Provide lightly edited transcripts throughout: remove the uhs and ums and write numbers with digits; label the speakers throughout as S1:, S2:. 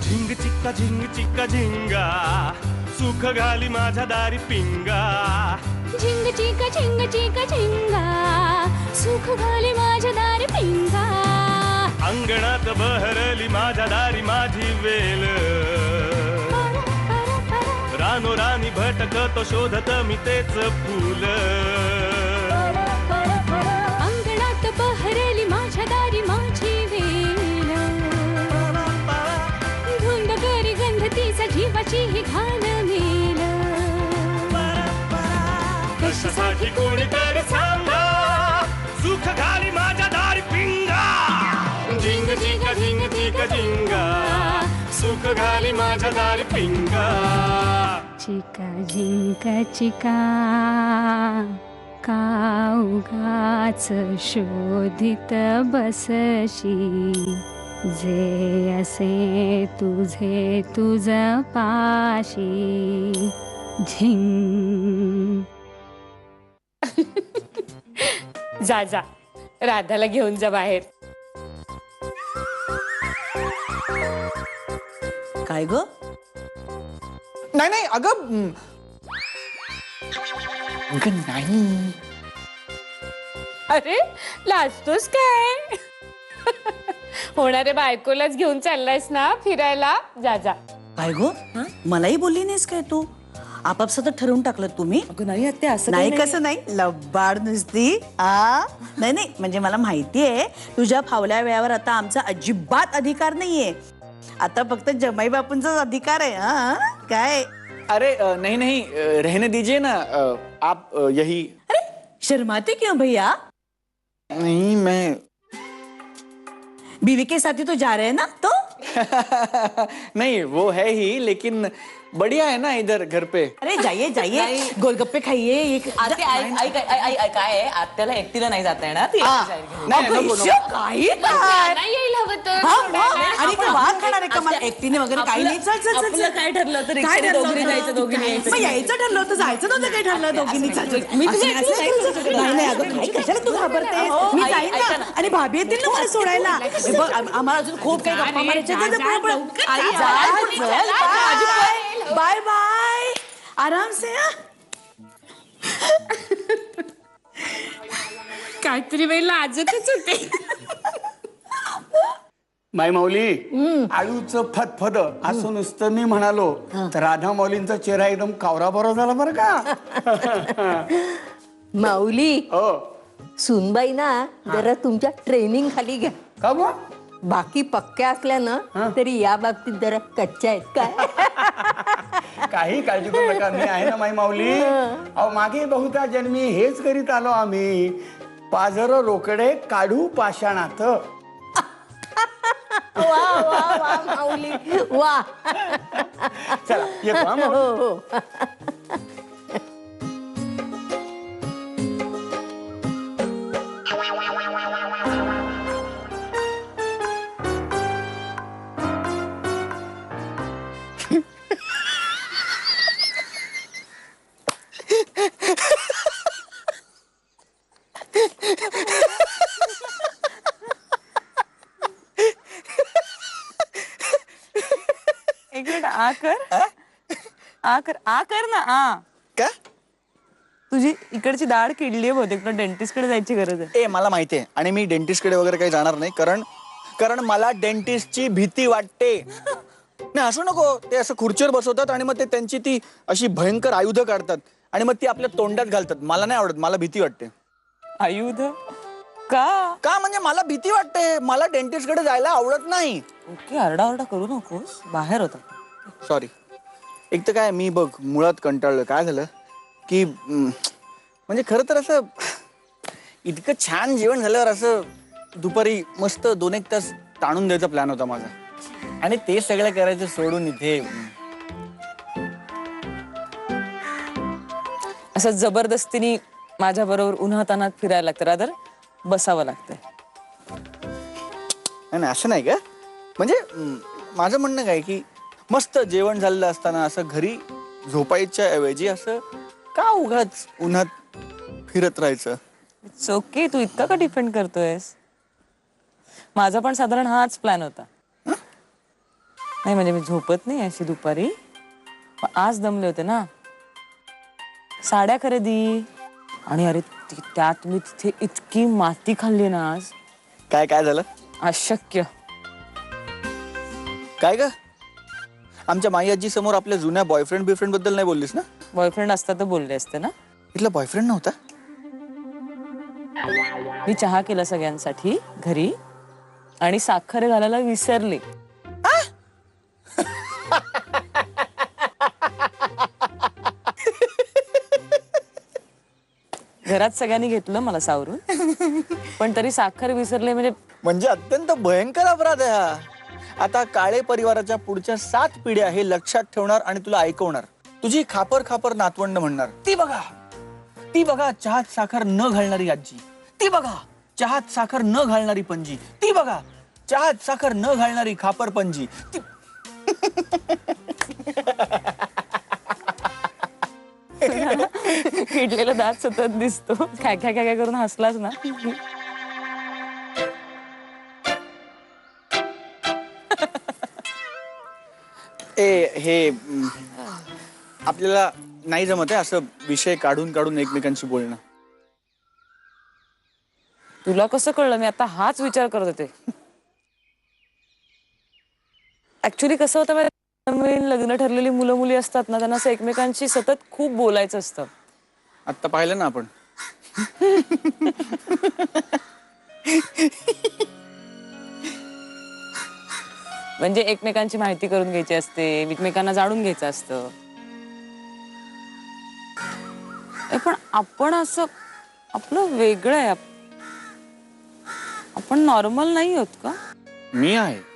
S1: झिंग चिक्का झिंगा सुख घाली माझ्या दारी पिंगा
S2: झिंग चिका झिंगा सुख घाली माझ्या दारी पिंगा
S1: अंगणात बहरली माझ्या दारी माझी वेल रानो रानी भटकतो शोधत मी तेच फूल
S2: अंगणात बहरली माझ्या दारी माझी वेल धुंद करी गंध तिचा जीवाची ही घाण मेल
S1: कशासाठी कोणीतरी सांगा सुख घाली माझ्या दारी पिंगा झिंग चिका झिंगा सुख घाली माझ्या दारी पिंगा
S2: चिका झिंका चिका का उगाच शोधित बसशी जे असे तुझे तुझ पाशी झिंग
S3: जा जा राधाला घेऊन जा बाहेर.
S4: काय ग? नाही नाही अगं नाही.
S3: अरे लाजतोस काय? होणारे बायकोलाच घेऊन चाललायस ना फिरायला. जा जा.
S4: काय ग? मलाही बोलली नाहीस काय तू? आपापसात ठरवून टाकलं तुम्ही?
S5: नाही आत्या असं
S4: नाही कसं नाही लबाड नुसती. नाही नाही म्हणजे मला माहितीये तुझ्या फावल्या वेळावर आता आमचा अजिबात अधिकार नाहीये. आता फक्त जमाई बापूंचा अधिकार आहे. काय?
S6: अरे नहीं नहीं रहने दीजिए ना. आप यही.
S4: अरे शर्माते क्यों भैया?
S6: नहीं मैं
S4: बीवी के साथ ही तो जा रहे हैं ना तो?
S6: नहीं वो है ही लेकिन बढ़िया है ना इधर घर पे.
S4: अरे जाइए जाइए गोलगप्पे खाइए.
S5: काय आहे आत्याला एकटीला नाही जाता येणार.
S4: काही
S3: नाही येईल हवं तर.
S4: आणि ते वाद खाणार आहे का मला एकटीने वगैरे काही नाही. चल चल चल चल.
S5: काय ठरलं तर एकटीने दोघींनी जायचं दोघींनी यायचं.
S4: मग यायचं ठरलं होतं जायचं नव्हतं काही ठरलं दोघींनी. चल चल.
S5: मी तुझ्या
S4: नाही नाही अगं काही कशाला तू घाबरते. मी जाईन ना आणि भाभी येतील ना मला सोडायला. बघ आम्हाला अजून खूप काही गप्पा मारायच्या. बाय बाय आराम से.
S3: काहीतरी वेळ लाजतच होते.
S7: माई माऊली आळूचं फतफद असं नुसतं मी म्हणालो तर राधा माऊलींचा चेहरा एकदम कावरा बरा झाला बरं का.
S8: माऊली
S7: हो
S8: सुनबाई ना जरा तुमच्या ट्रेनिंग खाली घ्या.
S7: का मग?
S8: बाकी पक्क्या असल्यानं तरी या बाबतीत जरा कच्च्या आहेत काय.
S7: काही काळजी करू नका मी आहे ना माई माऊली. अहो मागे बहुता जन्मी हेच करीत आलो आम्ही. पाजर रोकडे काढू पाषाणात.
S8: वा वा वा माऊली वा.
S7: चला येतो हा माऊली.
S8: हो हो.
S5: एक मिनिट आ कर ना.
S6: का?
S5: तुझी इकडची दाढ किडली बहुतेक तुला डेंटिस्ट कडे जायची गरज आहे.
S6: ए मला माहिती आहे आणि मी डेंटिस्ट कडे वगैरे काही जाणार नाही कारण मला डेंटिस्टची भीती वाटते. नाही असू नको. ते असं खुर्चीवर बसवतात आणि मग ते त्यांची ती अशी भयंकर आयुध काढतात आणि मग ती आपल्या तोंडात घालतात. मला नाही आवडत. मला भीती वाटते.
S5: आयुध का
S6: म्हणजे मला भीती वाटते. मला डेंटिस्ट कडे जायला आवडत नाही.
S5: ओके आरडाओरडा करू नकोस. बाहेर होता.
S6: सॉरी. एक तर काय मी बघ मुळात कंटाळलं. काय झालं की म्हणजे खरं तर असं इतकं छान जेवण झाल्यावर असं दुपारी मस्त 2-1 तास ताणून द्यायचा प्लॅन होता माझा आणि ते सगळं करायचं सोडून इथे
S5: असं जबरदस्तीने माझ्या बरोबर उन्हातानात फिरायला लागतं. रादर बसावं लागतंय.
S6: नाही असं नाही का. म्हणजे माझं म्हणणं काय की मस्त जेवण झालेलं असताना असं घरी झोपायच्या ऐवजी असं का उगाच उन्हात फिरत राहायचं.
S5: It's okay. तू इतका का डिफेंड करतोयस? माझा पण साधारण हाच प्लॅन होता. नाही म्हणजे मी झोपत नाही अशी दुपारी, पण आज दमले होते ना. साड्या खरेदी आणि अरे त्यात मी तिथे इतकी माती खाल्ली ना आज,
S6: काय काय झालं?
S5: अशक्य.
S6: काय ग, आमच्या माई आजी समोर आपल्या जुन्या बॉयफ्रेंड बद्दल नाही बोललीस ना?
S5: बॉयफ्रेंड असता तर बोलले असते ना.
S6: इथला बॉयफ्रेंड नव्हता?
S5: मी चहा केला सगळ्यांसाठी घरी आणि साखर घालायला विसरले. घरात सगळ्यांनी घेतलं मला सावरून, पण तरी साखर विसरले म्हणजे
S6: अत्यंत भयंकर अपराध आहे हा. आता काळे परिवाराच्या पुढच्या 7 पिढ्या हे लक्षात ठेवणार आणि तुला ऐकवणार. तुझी खापर खापर नातवंड म्हणणार, ती बघा चहात साखर न घालणारी आजी, ती बघा चहात साखर न घालणारी पणजी, ती बघा चहात साखर न घालणारी खापर पणजी.
S5: किडलेला दात सतत दिसतो. काय काय काय काय करून हसलाच ना.
S6: हे आपल्याला नाही जमत आहे असं विषय काढून काढून एकमेकांशी बोलणं.
S5: तुला कसं कळलं? मी आता हाच विचार करत होते. ऍक्च्युली कसं होतं, नवीन लग्न ठरलेली मुलं मुली असतात ना, त्यांना असं एकमेकांशी सतत खूप बोलायचं असतं.
S6: आता पाहिलं ना आपण.
S5: म्हणजे एकमेकांची माहिती करून घ्यायची असते, एकमेकांना जाणून घ्यायचं असतं. पण आपण असं आपलं वेगळं आहे. आपण नॉर्मल नाही होत का?
S6: मी आहे.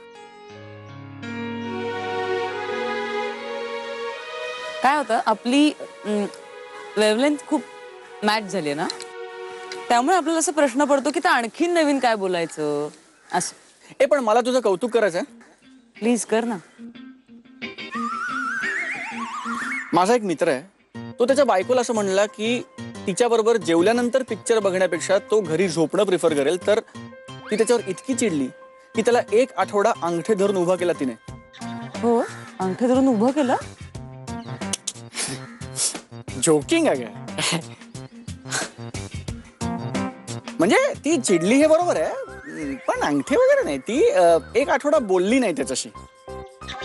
S5: काय होतं, आपली वेव्हलेंथ खूप मॅच झाली ना, त्यामुळे आपल्याला असं प्रश्न पडतो की आणखीन नवीन काय बोलायचं असं.
S6: पण मला तुझं कौतुक करायचं आहे.
S5: प्लीज कर ना.
S6: माझा एक मित्र आहे, तो त्याच्या बायकोला असं म्हणला की तिच्या बरोबर जेवल्यानंतर पिक्चर बघण्यापेक्षा तो घरी झोपणं प्रिफर करेल. तर ती त्याच्यावर इतकी चिडली की त्याला 1 आठवडा अंगठे धरून उभा केला तिने.
S5: हो, अंगठे धरून उभं केलं?
S6: जोकिंग आहे काय? म्हणजे ती चिडली हे बरोबर आहे, पण अंगठे वगैरे नाही. ती 1 आठवडा बोलली नाही त्याच्याशी.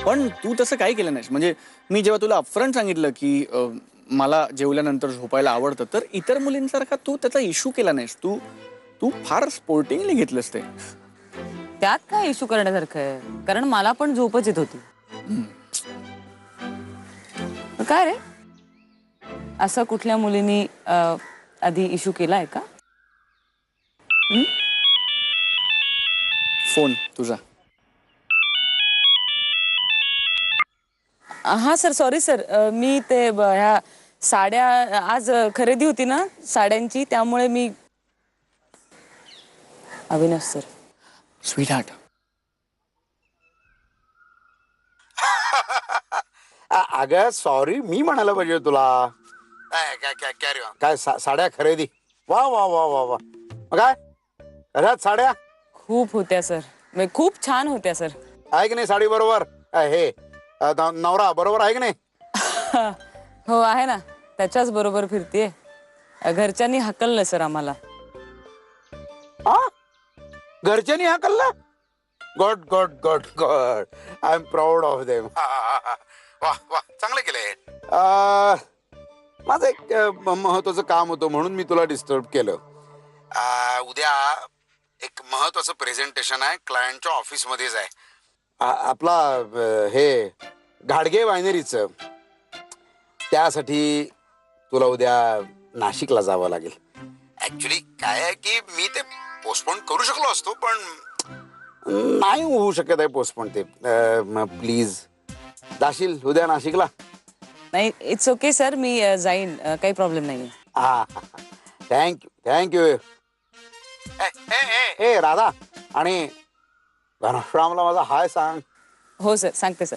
S6: पण तू तसं काही केलं नाहीस. म्हणजे मी जेव्हा तुला अपफ्रंट सांगितलं की मला जेवल्यानंतर झोपायला आवडतं, तर इतर मुलींसारखा तू त्याचा इश्यू केला नाहीस. तू फार स्पोर्टिंगली घेतलंस ते.
S5: त्यात काय इश्यू करण्यासारखं आहे? कारण मला पण झोपच येत होती. काय रे, असं कुठल्या मुलीनी आधी इश्यू केलाय का?
S6: फोन तुझा.
S5: हा सर, सॉरी सर. मी ते ह्या साड्या आज खरेदी होती ना साड्यांची, त्यामुळे मी. अविनाश सर.
S6: Sweet heart.
S9: अगं सॉरी, मी म्हणायला पाहिजे तुला. काय साड्या खरेदी? वा वा वा वा वा. काय घरात साड्या
S5: खूप होत्या सर, खूप छान होत्या सर.
S9: आहे की नाही साडी बरोबर? हे नवरा बरोबर आहे की नाही?
S5: हो आहे ना, त्याच्याच बरोबर फिरतीये. घरच्यांनी हाकललं सर आम्हाला.
S9: घरच्यांनी हाकललं? God God God God, I am proud of them. वा वा, चांगलं केलंय. माझं एक महत्वाचं काम होतं म्हणून मी तुला डिस्टर्ब केलं. उद्या एक महत्वाचं प्रेझेंटेशन आहे, क्लायंटच्या ऑफिसमध्येच आहे. आपला हे घाडगे वायनरीचं. त्यासाठी तुला उद्या नाशिकला जावं लागेल. ऍक्च्युली काय आहे की मी ते पोस्टपोन करू शकलो असतो, पण नाही होऊ शकत आहे पोस्टपोन ते. प्लीज जाशील उद्या नाशिकला?
S5: नाही, इट्स ओके सर, मी जाईन, काही प्रॉब्लेम नाही.
S9: हा, थँक्यू थँक्यू. ए राधा आणि घनश्यामला माझा हाय सांग.
S5: हो सर, सांगते sir.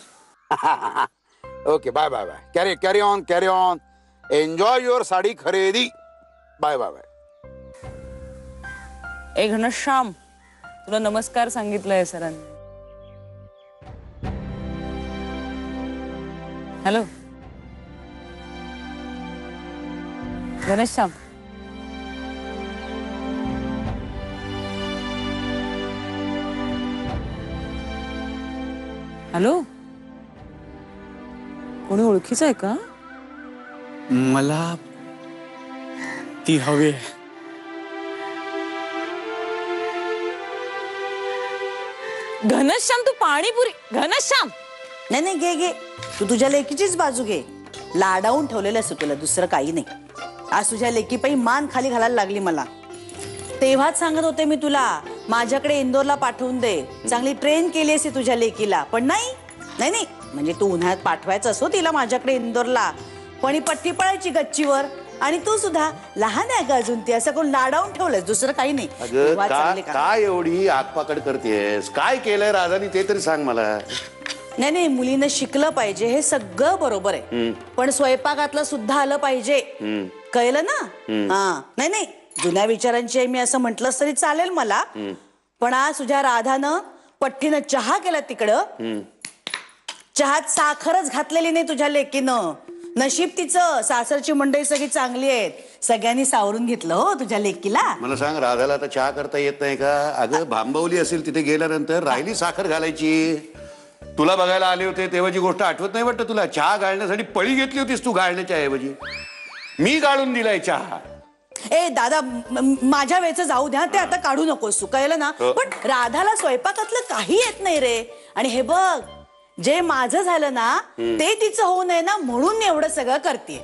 S9: Okay, bye bye bye. Carry on carry on. Enjoy your sari खरेदी. Bye bye bye.
S5: ए घनश्याम, तुला नमस्कार सांगितलंय सरांनी. हॅलो घनश्याम. हॅलो कोणी ओळखीचं आहे का?
S6: मला ती हवी आहे.
S5: घनश्याम तू पाणीपुरी. घनश्याम
S4: नाही नाही, घे घे, तू तुझ्या लेकीचीच बाजू घे. लाडावून ठेवलेलं असं तुला, दुसरं काही नाही. आज तुझ्या लेकीपायी मान खाली घालायला लागली मला. तेव्हाच सांगत होते मी तुला माझ्याकडे इंदोरला पाठवून दे, चांगली ट्रेन केली असती तुझ्या लेकीला. पण नाही नाही नाही, म्हणजे तू उन्हाळ्यात पाठवायचं असो तिला माझ्याकडे इंदोरला, पण ही पट्टी पडायची गच्चीवर. आणि तू सुद्धा लहान आहे का अजून, ती असं कोण लाडावून ठेवलंय, दुसरं काही नाही. तेव्हा चांगले काम.
S10: काय एवढी आगपाकड करतेस? काय केलंय राधानी ते तरी सांग मला.
S4: नाही नाही, मुलीनं शिकलं पाहिजे हे सगळं बरोबर आहे, पण स्वयंपाकातलं सुद्धा आलं पाहिजे. कळलं ना? हा, नाही नाही, जुन्या विचारांची आहे मी असं म्हटलंस तरी चालेल मला. पण आज तुझ्या राधानं पट्टीनं चहा केला तिकडं, चहात साखरच घातलेली नाही तुझ्या लेकीनं. नशीब तिचं, सासरची मंडळी सगळी चांगली आहेत, सगळ्यांनी सावरून घेतलं हो तुझ्या लेकीला.
S10: मला सांग, राधाला आता चहा करता येत नाही का? अगं भांबवली असेल तिथे गेल्यानंतर, राहिली साखर घालायची. तुला बघायला आले होते तेव्हाची गोष्ट आठवत नाही वाटतं तुला? चहा गाळण्यासाठी पळी घेतली होतीस तू गाळण्याच्या ऐवजी. मी गाळून दिलाय चहा.
S4: ए दादा, माझ्या वेळचं जाऊ द्या, ते आता काढू नकोस तू, कळलं ना? पण राधाला स्वयंपाकातलं काही येत नाही रे. आणि हे बघ, जे माझं झालं ना ते तिचं होऊ नये ना, म्हणून मी एवढं सगळं करते.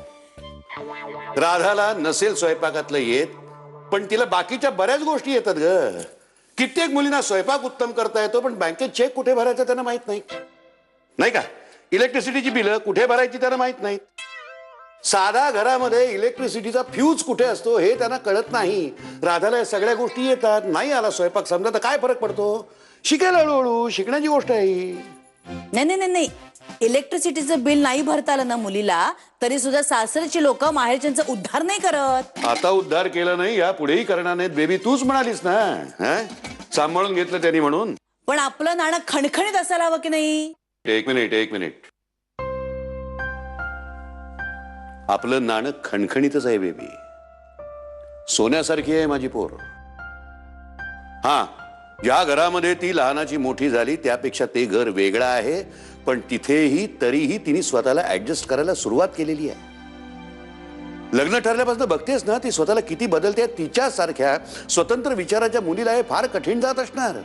S10: राधाला नसेल स्वयंपाकातलं येत, पण तिला बाकीच्या बऱ्याच गोष्टी येतात ग. कित्येक मुलींना स्वयंपाक उत्तम करता येतो, पण बँकेत चेक कुठे भरायचा त्यांना माहित नाही, नाही का? इलेक्ट्रिसिटीची बिलं कुठे भरायची त्यांना माहित नाही. साधा घरामध्ये इलेक्ट्रिसिटीचा फ्यूज कुठे असतो हे त्यांना कळत नाही. राधाला या सगळ्या गोष्टी येतात. नाही आला स्वयंपाक समजा तर काय फरक पडतो? शिकेल हळूहळू, शिकण्याची गोष्ट आहे.
S4: नाही नाही नाही नाही, इलेक्ट्रिसिटीचं बिल नाही भरता आलं ना मुलीला, तरी सुद्धा सासरची लोक माहेरच्यांचा उद्धार नाही करत.
S10: आता उद्धार केला नाही, या पुढेही करणार नाहीत. बेबी तूच म्हणालीस ना, सांभाळून घेतलं त्यांनी म्हणून.
S4: पण आपलं नाणं खणखणीत असायला हवं की नाही?
S10: एक मिनिट. आपलं नाणं खणखणीतच आहे बेबी. सोन्यासारखी आहे माझी पोर. हा, ज्या घरामध्ये ती लहानाची मोठी झाली त्यापेक्षा ते घर वेगळं आहे, पण तिथेही तरीही तिने स्वतःला ऍडजस्ट करायला सुरुवात केलेली आहे. लग्न ठरल्यापासून बघतेस ना ती स्वतःला किती बदलते. तिच्यासारख्या स्वतंत्र विचाराच्या मुलीला हे फार कठीण जात असणार,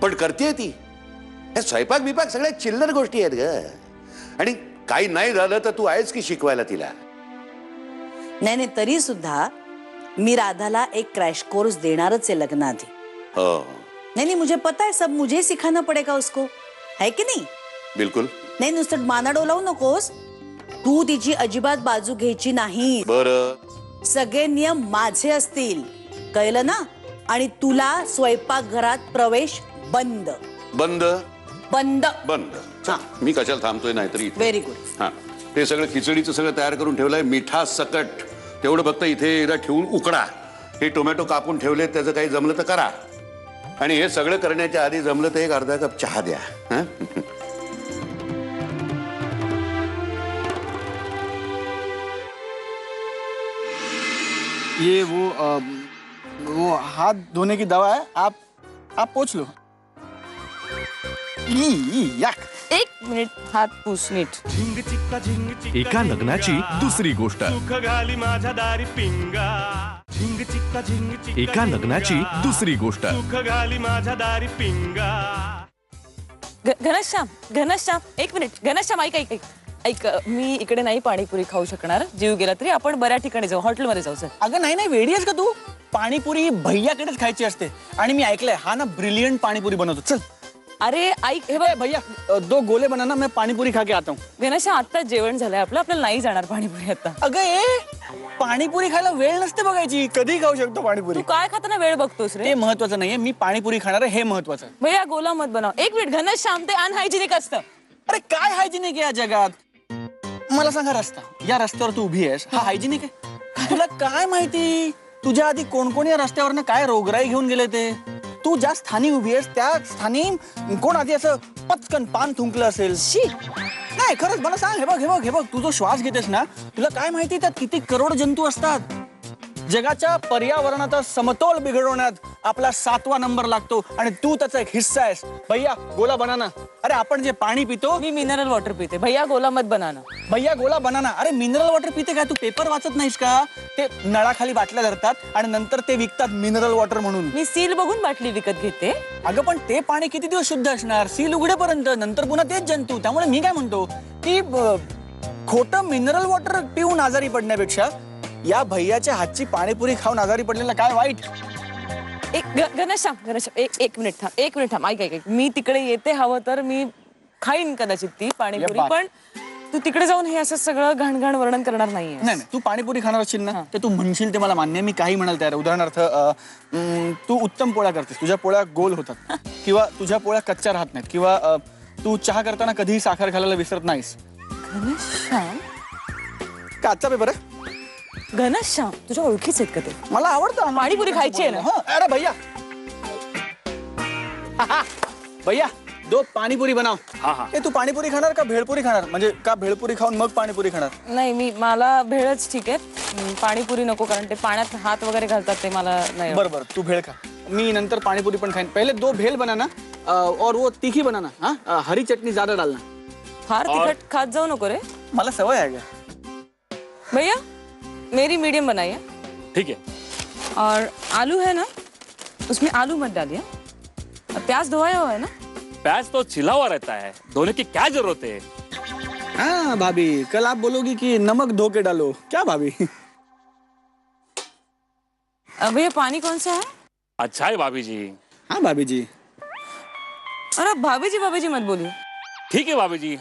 S10: पण करते ती. हे स्वयंपाक बिपाक सगळ्या चिल्लर गोष्टी आहेत ग. आणि काही नाही झालं तर तू आहेस की शिकवायला तिला.
S4: नाही नाही, तरी सुद्धा मी राधाला एक क्रॅश कोर्स देणारच आहे लग्नाआधी. नहीं नहीं, मुझे पता है सब मुझे सिखाना पड़ेगा उसको, है की नहीं?
S10: बिलकुल
S4: नाही, नुसतं माना डोलावू नकोस. तू तिची अजिबात बाजू घ्यायची नाही.
S10: बरं,
S4: सगळे नियम माझे असतील, कळलं ना? आणि तुला स्वयंपाकघरात प्रवेश बंद.
S10: बंद
S4: बंद
S10: बंद. मी कशाला थांबतोय नाहीतरी.
S4: Very good.
S10: हा, ते सगळं खिचडीचं सगळं तयार करून ठेवलंय, मिठा सकट. तेवढं फक्त इथे ठेवून उकडा. हे टोमॅटो कापून ठेवले, त्याचं काही जमलं तर करा. आणि हे सगळं करण्याच्या आधी जमलं तर एक अर्धा कप चहा द्या.
S6: ये वो हाथ धोने की दवा है, आप पोंछ लो. याक.
S5: एक मिनिट, हात पुस नीट.
S1: झिंग चिक्का झिंग चिक्का
S11: एका लग्नाची दुसरी गोष्ट.
S1: सुख घाली माझ्या दारी पिंगा. झिंग चिक्का झिंग चिक्का
S11: एका लग्नाची दुसरी गोष्ट.
S1: सुख घाली माझ्या दारी पिंगा.
S5: घनश्याम एक मिनिट. घनश्याम ऐक, मी इकडे नाही पाणीपुरी खाऊ शकणार. जीव गेला तरी आपण बऱ्या ठिकाणी जाऊ, हॉटेलमध्ये जाऊ. सर
S6: अगं नाही नाही, वेडी आहेस का तू? पाणीपुरी भैयाकडेच खायची असते. आणि मी ऐकलंय हा ना ब्रिलियंट पाणीपुरी बनवतो. चल.
S5: अरे ऐक, हे बघ
S6: भैया 2 गोले बनाना, मैं पाणीपुरी खा के आता हूँ.
S5: घनश्याम आता जेवण झालंय आपल्याला नाही जाणार पाणीपुरी आता.
S6: अगं पाणीपुरी खायला वेळ नसते बघायची, कधी खाऊ शकतो पाणीपुरी.
S5: तू काय खाताना वेळ बघतोस रे?
S6: ते महत्वाचं नाहीये, मी पाणीपुरी खाणार आहे हे महत्वाचं.
S5: भैया गोला मत बनव. एक मिनिट घनश्याम, ते अनहायजिनिक असतं.
S6: अरे काय हायजिनिक या जगात? मला सांगा, रस्ता, या रस्त्यावर तू उभी आहेस, हा हायजिनिक आहे? तुला काय माहिती तुझ्या आधी कोण कोण या रस्त्यावरनं काय रोगराई घेऊन गेले ते? तू ज्या स्थानी उभी आहेस त्या स्थानी कोण आधी असं पचकन पान थुंकलं असेल?
S5: शी,
S6: नाही खरंच मला सांग, हे बघ तू जो श्वास घेतेस ना, तुला काय माहिती त्यात किती करोड जंतू असतात. जगाच्या पर्यावरणाचा समतोल बिघडवण्यात आपला 7वा नंबर लागतो आणि तू त्याचा एक हिस्सा आहेस. भैया गोला बनाना. अरे आपण जे पाणी पितो,
S5: मी मिनरल वॉटर पिते. भैया गोला मत बनाना.
S6: भैया गोला बनाना. अरे मिनरल वॉटर पिते काय? तू पेपर वाचत नाहीस का? ते नळाखाली बाटल्या धरतात आणि नंतर ते विकतात मिनरल वॉटर म्हणून.
S5: मी सील बघून बाटली विकत घेते.
S6: अगं पण ते पाणी किती दिवस शुद्ध असणार? सील उघडेपर्यंत, नंतर पुन्हा तेच जंतू. त्यामुळे मी काय म्हणतो की खोटं मिनरल वॉटर पिऊन आजारी पडण्यापेक्षा या भैयाच्या हातची पाणीपुरी खाऊन आजारी पडलेला काय वाईट.
S5: घनश्याम एक मिनिट थांब. ऐक मी तिकडे येते, हवं तर मी खाईन कदाचित ती पाणीपुरी, पण तू तिकडे जाऊन हे असं सगळं घाण वर्णन करणार नाहीये.
S6: नाही तू पाणीपुरी खाणार असशील ना, ते तू म्हणशील ते मला मान्य. मी काही म्हणाल तयार. उदाहरणार्थ तू उत्तम पोळ्या करतेस, तुझ्या पोळ्या गोल होतात, किंवा तुझ्या पोळ्या कच्च्या राहत नाहीत, किंवा तू चहा करताना कधीही साखर घालायला विसरत नाहीस.
S5: घनश्याम
S6: का आजचा पेपर आहे?
S5: घनश्याम तुझ्या ओळखीच आहेत का ते?
S6: मला आवडतं
S5: पाणीपुरी खायची आहे ना.
S6: अरे भैया भैया 2 पाणीपुरी बनाव. हे तू पाणीपुरी खाणार का भेळपुरी खाणार? म्हणजे का भेळपुरी खाऊन मग पाणीपुरी खाणार?
S5: नाही मला भेळच ठीक आहे. पाणीपुरी नको, कारण ते पाण्यात हात वगैरे घालतात, ते मला नाही.
S6: बरोबर तू भेळ खा, मी नंतर पाणीपुरी पण खाईन. पहिले 2 भेल बनाना और वो तीखी बनाना. हाँ हरी चटनी ज्यादा डालना.
S5: फार तिखट खात जाऊ नको रे.
S6: मला सवय आहे.
S5: भैया मेरी मीडियम बनाइए.
S12: ठीक है.
S5: और आलू है ना, उसमें आलू मत डालिए. प्याज धोया हुआ है ना?
S12: प्याज तो छिला हुआ रहता है, धोने की क्या जरूरत है?
S6: हाँ भाभी, कल आप बोलोगी कि नमक धो के डालो. क्या भाभी?
S5: भैया पानी कौन सा है?
S12: अच्छा है भाभी जी.
S6: हाँ भाभी जी.
S5: अरे भाभी जी मत बोलिए.
S12: ठीक है भाभी जी.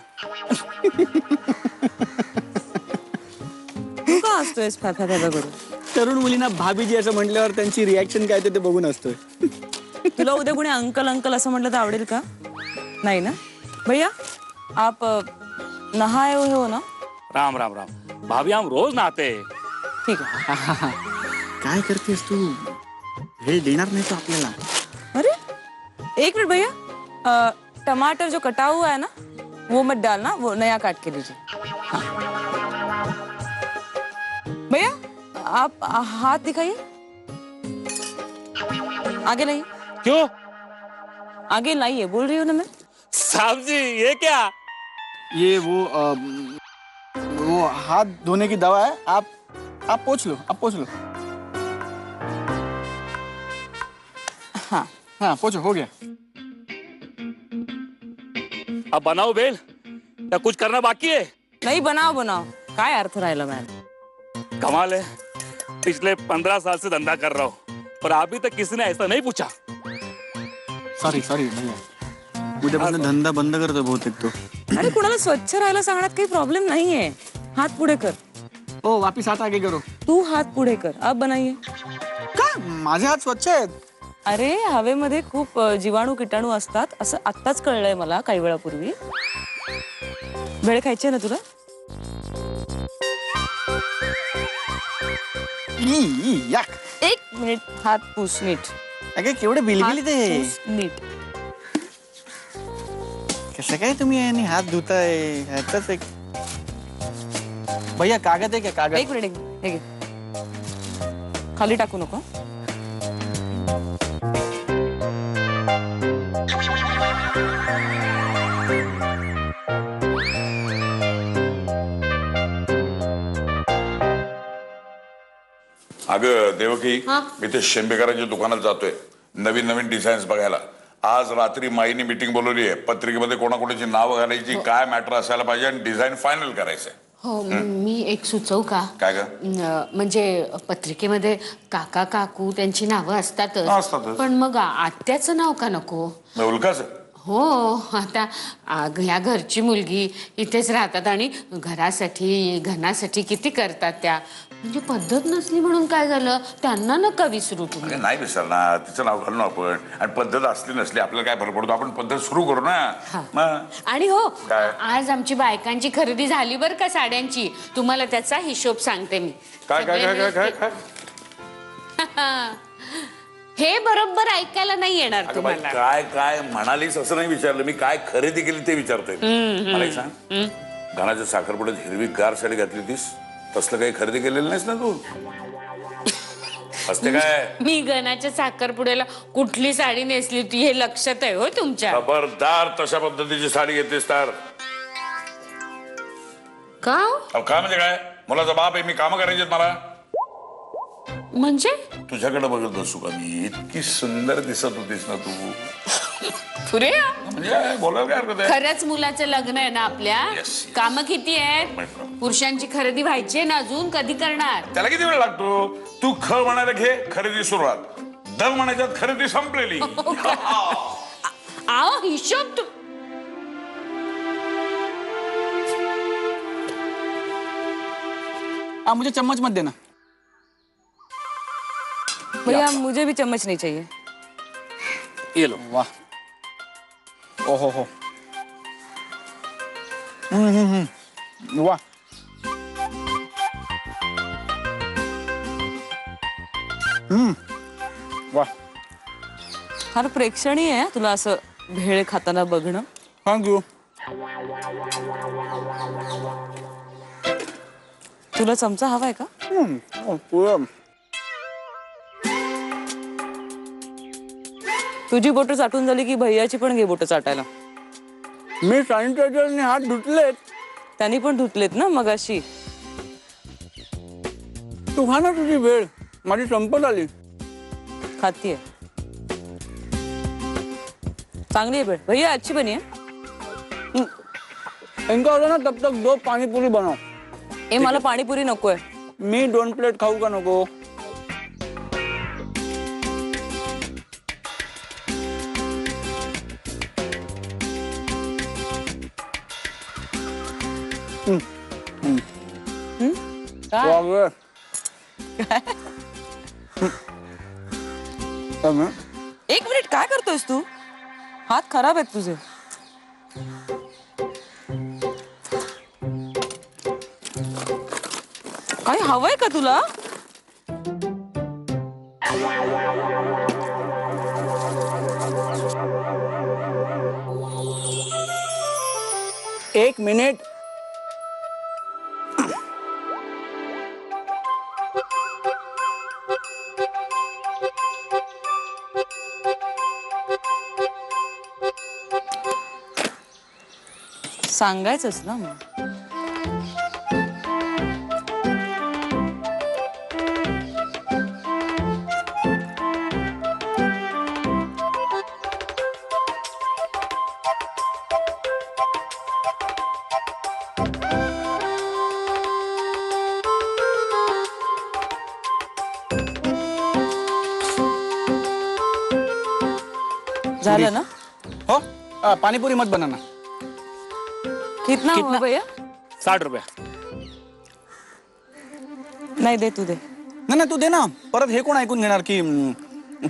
S5: तू का हसतोय करून?
S6: तरुण मुलींना भाभीजी असं म्हटल्यावर त्यांची रिॲक्शन काय ते बघून असतोय.
S5: तुला उद्या कोणी अंकल असं म्हटलं तर आवडेल का? नाही ना. भैया आप नहाए हुए हो ना?
S12: राम राम राम. भाभी हम रोज नहाते.
S5: ठीक है.
S6: काय करतेस तू? हे देणार नाही तो आपल्याला.
S5: अरे एक मिनट भैया, टमाटर जो कटा हुआ है ना वो मत डालना, वो नया काट के लीजिए. भैया आप हाथ दिखाइए. आगे लाइए.
S12: क्यों?
S5: आगे लाइए, बोल रही हूँ ना मैं.
S12: साहब जी ये क्या?
S6: ये वो हाथ धोने की दवा है. आप पोंछ लो. हाँ पोंछो, हो गया.
S12: अब बनाओ बेल या कुछ करना बाकी है?
S5: नहीं बनाओ. काय अर्थ राहिला मैं.
S12: कमाल है, पिछले 15 साल से धंधा कर रहा हूँ पर अभी तक किसी ने ऐसा नहीं पूछा.
S6: सॉरी भैया, उद्यापासून धंदा बंद करतो बहुतेक तो.
S5: अरे कुणाला स्वच्छ राहायला सांगण्यात काही प्रॉब्लेम नाहीये. हात पुढे कर.
S6: ओ वापिस हात आगे करो.
S5: तू हात पुढे कर. अब बनाइए.
S6: का माझे हात स्वच्छ आहेत?
S5: अरे हवेमध्ये खूप जीवाणू किटाणू असतात असं आत्ताच कळलंय मला काही वेळापूर्वी. भेळ खायची ना तुला? एक मिनिट, हात पुस नीट.
S6: अगे केवढे बिलबिली ते.
S5: नीट.
S6: कसं काय तुम्ही हात धुताय? ह्याचाच एक. भैया कागद आहे का? कागद.
S5: एक मिनिट, हे घे. खाली टाकू नको.
S13: अगं देवकी, मी ते शेंबेकरांच्या दुकानात जातोय नवीन डिझाईन्स बघायला. आज रात्री माईनी मीटिंग बोलवली आहे. पत्रिकेमध्ये कोणाकोणाची नावं घालायची, काय मॅटर असायला पाहिजे आणि डिझाईन फायनल करायचंय.
S14: हो, मी एक सुचवू का?
S13: काय ग?
S14: म्हणजे पत्रिकेमध्ये काका काकू त्यांची नावं असतातच, पण मग आत्याचं नाव का नको?
S13: उल्काच.
S14: हो, आता ह्या घरची मुलगी इथेच राहतात आणि घरासाठी किती करतात त्या. म्हणजे पद्धत नसली म्हणून काय झालं, त्यांना नका विसरू तुम्ही.
S13: नाही विसरणार, तिचं नाव घालू आपण. आणि पद्धत असली नसली आपल्याला काय फरक पडतो, आपण पद्धत सुरू करू ना.
S14: आणि हो, आज आमची बायकांची खरेदी झाली बरं का साड्यांची. तुम्हाला त्याचा हिशोब सांगते मी.
S13: काय
S14: हे बरोबर ऐकायला नाही येणार
S13: अगं बाई,
S14: तुम्हाला.
S13: काय काय म्हणालीस असं नाही विचारलं मी, काय खरेदी केली ते विचारतोय. मला एक सांग, घाण्याच्या साखरपुड्यात हिरवी गार साडी घातली होतीस, तसलं काही खरेदी केलेलं नाहीस ना तू? असते काय?
S14: मी गणाच्या साखरपुड्याला कुठली साडी नेसली होती हे लक्षात आहे हो तुमच्या?
S13: खबरदार तशा पद्धतीची साडी घेतेस तर.
S14: का?
S13: काय म्हणजे काय? मुलाचा बाप आहे मी, कामं करायची आहेत मला.
S14: म्हणजे
S13: तुझ्याकडे बघत बसू का मी? इतकी सुंदर दिसत होतीस ना तू.
S14: पुरे
S13: म्हणजे काय बोलायला काय हरकत आहे?
S14: खरंच मुलाचं लग्न आहे ना आपल्या. कामं किती आहेत? पुरुषांची खरेदी व्हायची आहे ना अजून, कधी करणार?
S13: त्याला किती वेळ लागतो? तू ख म्हणायला घे खरेदी सुरुवात, द म्हणायच्यात खरेदी संपलेली.
S14: आओ हिशोब
S6: मुझे चम्मच मत देना.
S5: भैया मुझे भी चम्मच नहीं चाहिए.
S6: ये लो. वाह. ओहो हो. वाह. वाह.
S5: फार प्रेक्षणीय आहे तुला असं भेळ खाताना बघणं.
S6: थँक्यू.
S5: तुला चमचा हवाय का? तुझी बोटं चाटून झाली की भैयाची पण घे बोटं चाटायला.
S6: मी सॅनिटायझरने हात धुतलेत.
S5: त्यांनी पण धुतलेत ना मगाशी.
S6: तू खा ना तुझी वेळ, माझी संपत आली.
S5: खातीये, चांगली आहे भेळ भैया, अच्छी बनी है.
S6: इनका होता ना तब तक 2 पाणीपुरी बनाओ.
S5: ए मला पाणीपुरी नकोय.
S6: मी 2 प्लेट खाऊ का नको?
S5: एक मिनिट, काय करतोयस तू? हात खराब आहेत तुझे. काही हवंय का तुला?
S6: एक मिनिट.
S5: सांगायचंच ना मग. झालं ना?
S6: हो. पाणीपुरी मत बनाना.
S5: कितना हुआ भैया?
S12: 60 रुपये.
S5: नाही दे तू दे.
S6: नाही तू दे ना. परत हे कोण ऐकून घेणार की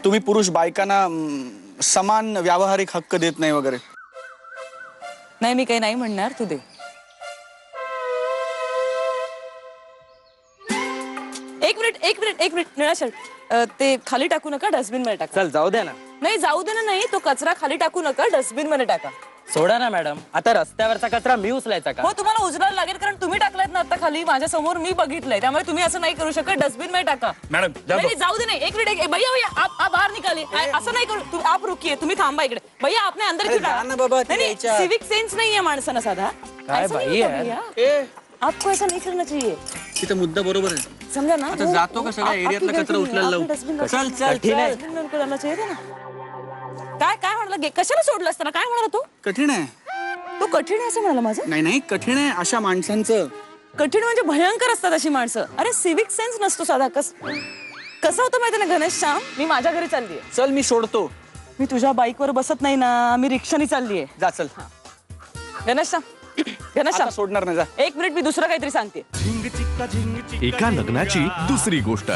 S6: तुम्ही पुरुष बायकांना समान व्यावहारिक हक्क देत नाही वगैरे.
S5: नाही मी काही नाही म्हणणार, तू दे. एक मिनिट निळा शर्ट ते खाली टाकू नका, डस्टबिन मध्ये टाका.
S15: चल जाऊ द्या ना.
S5: नाही जाऊ दे ना. नाही तो कचरा खाली टाकू नका, डस्टबिन मध्ये टाका.
S15: सोडा ना मॅडम, आता रस्त्यावरचा कचरा मी उचलायचा का?
S5: हो तुम्हाला उचलायला लागेल, कारण तुम्ही टाकलायत ना आता खाली, माझ्या समोर मी बघितलंय. त्यामुळे तुम्ही असं नाही करू शकत. डस्टबिन मध्ये टाका.
S12: मॅडम
S5: नहीं जाऊ दे. नहीं एक मिनट. भैया भैया आप बाहर निकालिए. असं नाही करू. आप रुकिए, तुम्ही थांबा इकडे. भैया आपने अंदर क्यों डाला? सिविक सेन्स नहीं है माणसानं साधा.
S15: काय बाई
S5: है, आपको ऐसा नहीं करना चाहिए.
S6: तिथे मुद्दा बरोबर आहे.
S5: समझा ना?
S6: आता जातो का सगळ्या एरियातला कचरा उचलायला लावू? चल चल चल.
S5: काय म्हणाला? कशाला सोडलं असताना? काय म्हणाला तो?
S6: कठीण आहे.
S5: तो कठीण आहे असं म्हणाला माझं?
S6: नाही कठीण आहे अशा माणसांचं.
S5: कठीण म्हणजे भयंकर असतात अशी माणसं. अरे सिविक सेन्स नसतो साधा. कसं होतं माहिती ना गणेश श्याम, मी माझ्या घरी चाललीये.
S6: चल मी सोडतो.
S5: मी तुझ्या बाईकवर बसत नाही ना, मी रिक्षाने चाललीये.
S6: जा चल.
S5: गणेश श्याम
S6: सोडणार नाही. जा.
S5: एक मिनिट, मी दुसरं काहीतरी सांगते.
S11: एका लग्नाची दुसरी गोष्ट.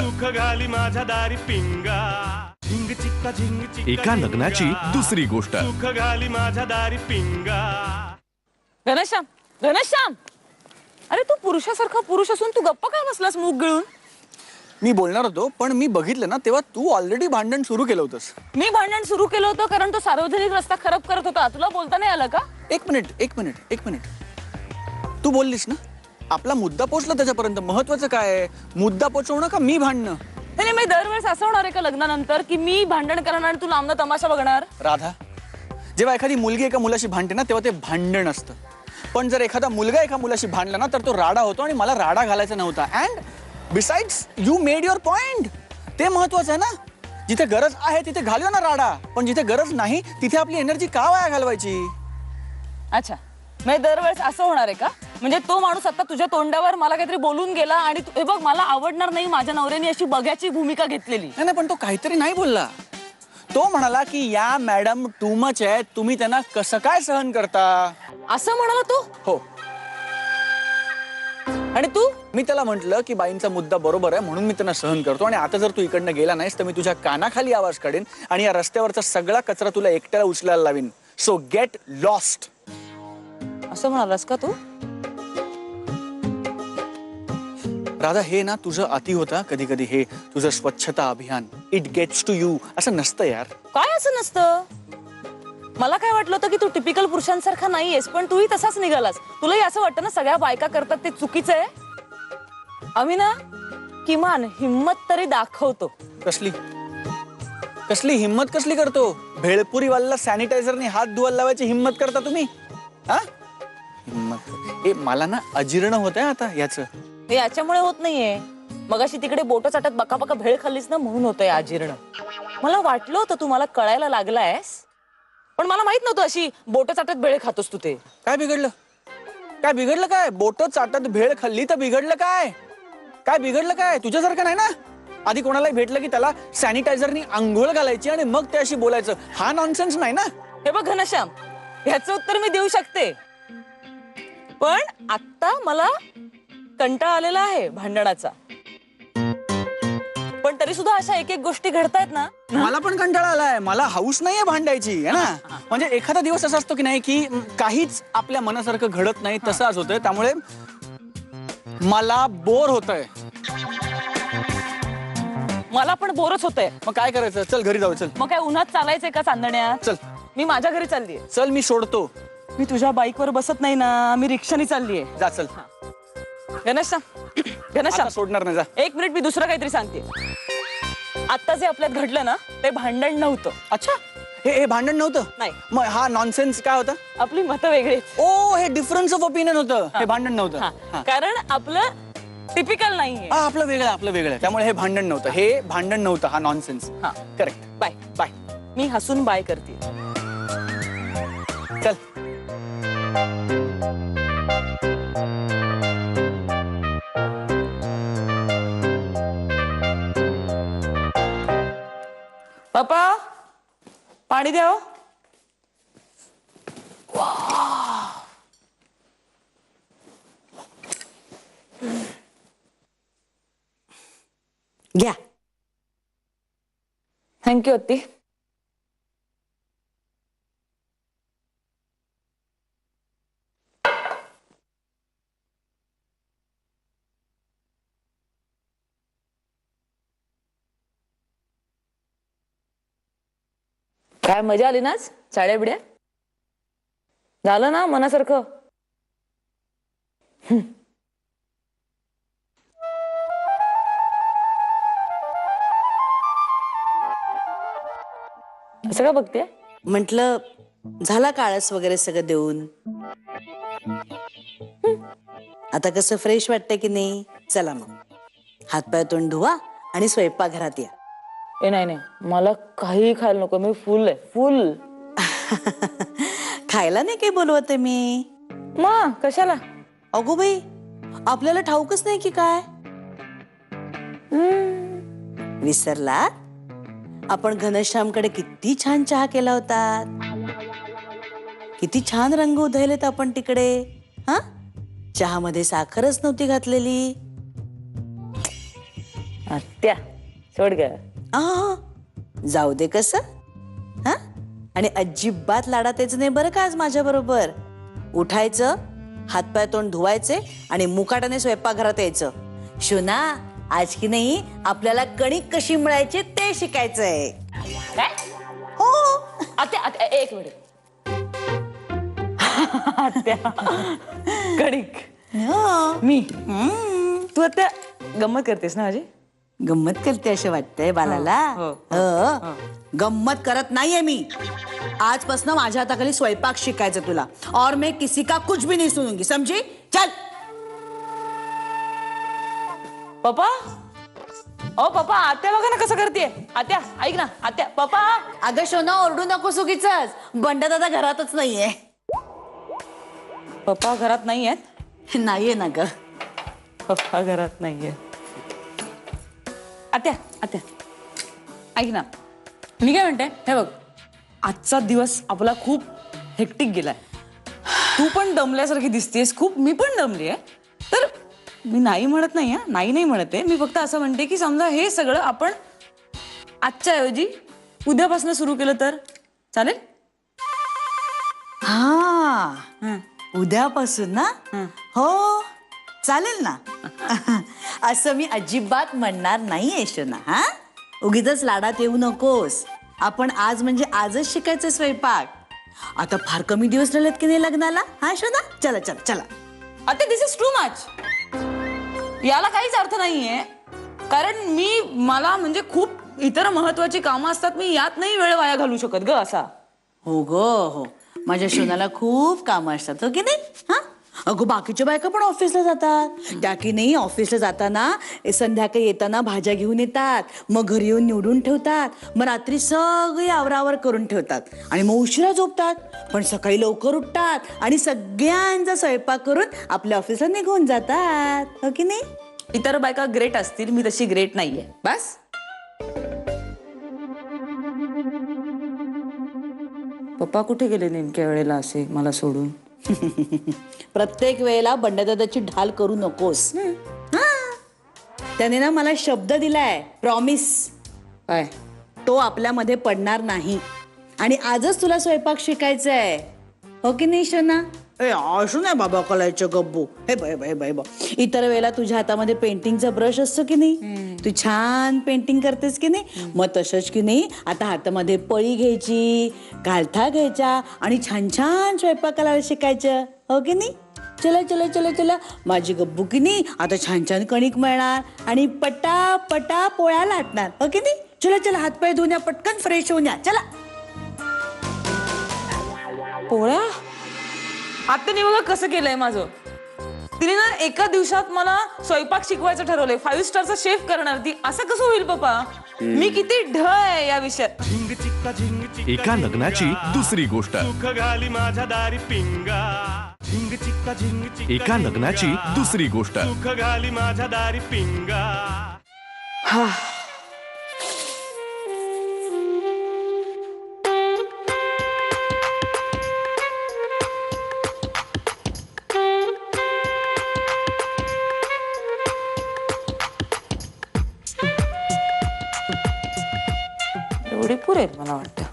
S1: माझ्या दारी पिंगा.
S11: एका लग्नाची दुसरी गोष्ट.
S1: माझ्या दारी पिंगा.
S5: गणेश श्याम, अरे तू पुरुषासारखा पुरुष असून तू गप्पा काय बसलास मूग गिळून?
S6: मी बोलणार होतो पण मी बघितलं ना तेव्हा तू ऑलरेडी भांडण सुरू केलं होतंस.
S5: मी भांडण सुरू केलं होतं कारण तो सार्वजनिक रस्ता खराब करत होता. तुला बोलता नाही आलं का?
S6: एक मिनिट तू बोललीस ना आपला मुद्दा पोचला त्याच्यापर्यंत. महत्वाचं काय आहे, मुद्दा पोचवणं का मी भांडणं?
S5: नाही मी दरवेळेस असं होणार आहे का लग्नानंतर की मी भांडण करणार आणि तू लांबनं तमाशा बघणार?
S6: राधा, जेव्हा एखादी मुलगी एका मुलाशी भांडते ना तेव्हा ते भांडण असतं. पण जर एखादा मुलगा एका मुलाशी भांडला ना तर तो राडा होतो आणि मला राडा घालायचा नव्हता. And besides you made your point. ते महत्वाचं आहे ना. जिथे गरज आहे तिथे घालूया ना राडा, पण जिथे गरज नाही तिथे आपली एनर्जी का वाया घालवायची?
S5: अच्छा, म्हणजे दरवेळेस असं होणार आहे का? म्हणजे तो माणूस आता तुझ्या तोंडावर मला काहीतरी बोलून गेला आणि हे बघ मला आवडणार नाही माझ्या नवऱ्याने अशी बघ्याची भूमिका घेतलेली.
S6: नाही पण तो काहीतरी नाही बोलला. तो म्हणाला की या मॅडम टू मच आहे, तुम्ही त्यांना कसं काय सहन करता
S5: असं म्हणाला तो.
S6: हो.
S5: आणि तू?
S6: मी त्याला म्हंटल की बाईंचा मुद्दा बरोबर आहे म्हणून मी त्यांना सहन करतो आणि आता जर तू इकडनं गेला नाहीस तर मी तुझ्या कानाखाली आवाज काढेन आणि या रस्त्यावरचा सगळा कचरा तुला एकट्याला उचलायला लावीन. So get lost.
S5: असं म्हणालास का तू?
S6: राधा, हे ना तुझं अति होता कधी कधी. हे तुझं स्वच्छता अभियान, इट गेट्स टू यू. असं नसतं यार.
S5: काय असं नसतं? मला काय वाटलं होतं की तू टिपिकल पुरुषांसारखा नाहीयेस पण तूही तसाच निघालास. तुलाही असं वाटतं ना सगळ्या बायका करतात ते चुकीचं आहे? आम्ही ना किमान हिम्मत तरी दाखवतो.
S6: कसली हिम्मत कसली करतो? भेळपुरीवाल्याला सॅनिटायझरने हात धुवायला लावायची हिम्मत करता तुम्ही? हा हिम्मत? हे मला ना अजीर्ण होत आहे आता याचं.
S5: हे याच्यामुळे होत नाहीये. मगाशी तिकडे बोट चाटत बका भेळ खाल्लीस ना म्हणून होतंय अजीर्ण. मला वाटलं होतं तू मला कळायला लागलायस पण मला माहित नव्हतं अशी बोट चाटत भेळ खातोस तू. ते
S6: काय बिघडलं काय? बोट चाटत भेळ खाल्ली तर बिघडलं काय? काय बिघडलं काय? तुझ्यासारखं नाही ना. आधी कोणालाही भेटलं की त्याला सॅनिटायझरनी आंघोळ घालायची आणि मग त्याशी बोलायचं. हा नॉनसेन्स नाही ना.
S5: हे बघ घनश्याम, ह्याचं उत्तर मी देऊ शकते पण आता मला कंटाळा आलेला आहे भांडणाचा. पण तरी सुद्धा अशा एक एक गोष्टी घडतायत ना.
S6: मला पण कंटाळा आलाय. मला हाऊस नाहीये भांडायची है ना. म्हणजे एखादा दिवस असा असतो की नाही की काहीच आपल्या मनासारखं घडत नाही तसं आज होतंय. त्यामुळे मला बोर होतंय.
S5: मला पण बोरच होतंय.
S6: मग काय करायचं? चल घरी जाऊ. चल.
S5: मग काय उन्हात चालायचंय का चांदण्यात?
S6: चल
S5: मी माझ्या घरी चाललीये.
S6: चल मी सोडतो.
S5: मी तुझ्या बाईकवर बसत नाही ना. मी रिक्षाने चाललीये.
S6: जा चल.
S5: घनश्याम
S6: सोडणार नाही. जा.
S5: एक मिनिट, मी दुसरं काहीतरी सांगते. आता जे आपल्यात घडलं ना ते भांडण नव्हतं.
S6: अच्छा, हे भांडण नव्हतं?
S5: नाही.
S6: मग हा नॉनसेन्स काय होता?
S5: आपली मतं वेगळी.
S6: ओ, हे डिफरन्स ऑफ ओपिनियन होतं. हे भांडण नव्हतं.
S5: कारण आपलं टिपिकल नाहीये.
S6: आपलं वेगळं. त्यामुळे हे भांडण नव्हतं. हे भांडण नव्हतं. हा नॉनसेन्स. करेक्ट. बाय.
S5: मी हसून बाय करते.
S6: चल.
S5: पापा पाणी द्या.
S4: घ्या.
S5: थँक्यू अत्ती. काय मजा आली ना आज? साड्या बिड्या झालं ना मनासारखं? असं का बघते?
S4: म्हटलं झाला काळस वगैरे सगळं देऊन आता कसं फ्रेश वाटतंय की नाही? चला मग हातपाय तोंड धुवा आणि स्वयंपाकघरात या.
S5: नाही मला काही खायला नको. मी फुल आहे, फुल.
S4: खायला नाही काही बोलवते मी.
S5: मग कशाला?
S4: अगो बाई, आपल्याला ठाऊकच नाही की काय? विसरला? आपण घनश्यामकडे किती छान चहा केला होता. किती छान रंग उधळलेत आपण तिकडे. हा, चहामध्ये साखरच नव्हती घातलेली.
S5: आत्या सोड ग.
S4: जाऊ दे. कसं? हा, आणि अजिबात लाडात यायचं नाही बरं का आज माझ्या बरोबर. उठायचं, हातपाय तोंड धुवायचे आणि मुकाटाने स्वयंपाकघरात यायचं. शुना, आज की नाही आपल्याला कणिक कशी मळायची ते शिकायचंय.
S5: काय?
S4: हो.
S5: आत्या आत्या एक मिनिट. आत्या कणिक मी तू आता गंमत करतेस ना माझी?
S4: गंमत करते असं वाटतंय बालाला? गंमत करत नाहीये मी. आजपासून माझ्या हाताखाली स्वयंपाक शिकायचं तुला. और मैं किसी का कुछ भी नहीं सुनूंगी, समझी? चल.
S5: पप्पा ओ पप्पा आत्या बघा ना कसं करतेय. आत्या ऐक ना आत्या पप्पा.
S4: अगं शोना ओरडू नको सुगीच. बंडा दादा घरातच नाहीये.
S5: पप्पा घरात नाहीयेत?
S4: नाहीये ना ग.
S5: पप्पा घरात नाहीये. आत्या आत्या ऐक ना मी काय म्हणते हे बघ आजचा दिवस आपला खूप हेक्टिक गेलाय. तू पण दमल्यासारखी दिसतेस खूप. मी पण दमली आहे. तर मी नाही म्हणत नाही नाही म्हणत आहे. मी फक्त असं म्हणते की समजा हे सगळं आपण आजच्या ऐवजी उद्यापासून सुरू केलं तर चालेल?
S4: हा उद्यापासून ना? हो चालेल ना. असं मी अजिबात म्हणणार नाही यशोना. हा उगीच लाडात येऊ नकोस. आपण आज म्हणजे आजच शिकायचं स्वयंपाक. आता फार कमी दिवस राहिलेत की नाही लग्नाला. हा यशोना चला चला चला.
S5: आता दिस इज टू मच. याला काहीच अर्थ नाहीये. कारण मला म्हणजे खूप इतर महत्वाची कामं असतात. मी यात नाही वेळ वाया घालू शकत ग असा.
S4: हो ग हो. माझ्या शोनाला खूप कामं असतात हो की नाही. हा अगो बाकीच्या बायका पण ऑफिसला जातात. त्या की नाही ऑफिसला जाताना संध्याकाळी येताना भाज्या घेऊन येतात. मग घरी येऊन निवडून ठेवतात. मग रात्री सगळी आवरावर करून ठेवतात आणि मग उशिरा झोपतात. पण सकाळी लवकर उठतात आणि सगळ्यांचा स्वयंपाक करून आपल्या ऑफिसला निघून जातात. हो की नाही.
S5: इतर बायका ग्रेट असतील. मी तशी ग्रेट नाहीये. बस. पप्पा कुठे गेले नेमक्या वेळेला असे मला सोडून?
S4: प्रत्येक वेळेला बंडादादाची ढाल करू नकोस. त्याने ना मला शब्द दिलाय प्रॉमिस.
S5: काय?
S4: तो आपल्यामध्ये पडणार नाही. आणि आजच तुला स्वयंपाक शिकायचंय. हो की नाही शोना? असू नाही बाबा कलायचं गब्बू. हे बाय बाय बाय बा. इतर वेळेला तुझ्या हातामध्ये पेंटिंगचा ब्रश असतो की नाही. तू छान पेंटिंग करतेस की नाही. मग तसंच की नाही आता हातामध्ये पळी घ्यायची, गालथा घ्यायच्या आणि छान छान स्वयंपाकाला शिकायचं. हो की नाही. चला चला चला चला. माझी गब्बू की नाही आता छान छान कणिक मळणार आणि पटापटा पोळ्या लाटणार. हो की नाही. चला चला हातपाय धुवून या, पटकन फ्रेश होऊन या. चला.
S5: पोळ्या आत्याने बघा कसं केलंय माझं. तिने ना एका दिवसात मला स्वयंपाक शिकवायचं ठरवलंय. 5 स्टारचा शेफ करणार ती. असं कसं होईल पप्पा? मी किती ढ आहे या विषयात.
S11: एका लग्नाची दुसरी गोष्ट.
S1: सुख घाली माझ्या दारी पिंगा. झिंग चिक्का झिंग चिक्का.
S11: एका लग्नाची दुसरी गोष्ट.
S1: सुख घाली माझ्या दारी पिंगा.
S5: एवढी पुरेल मला वाटतं.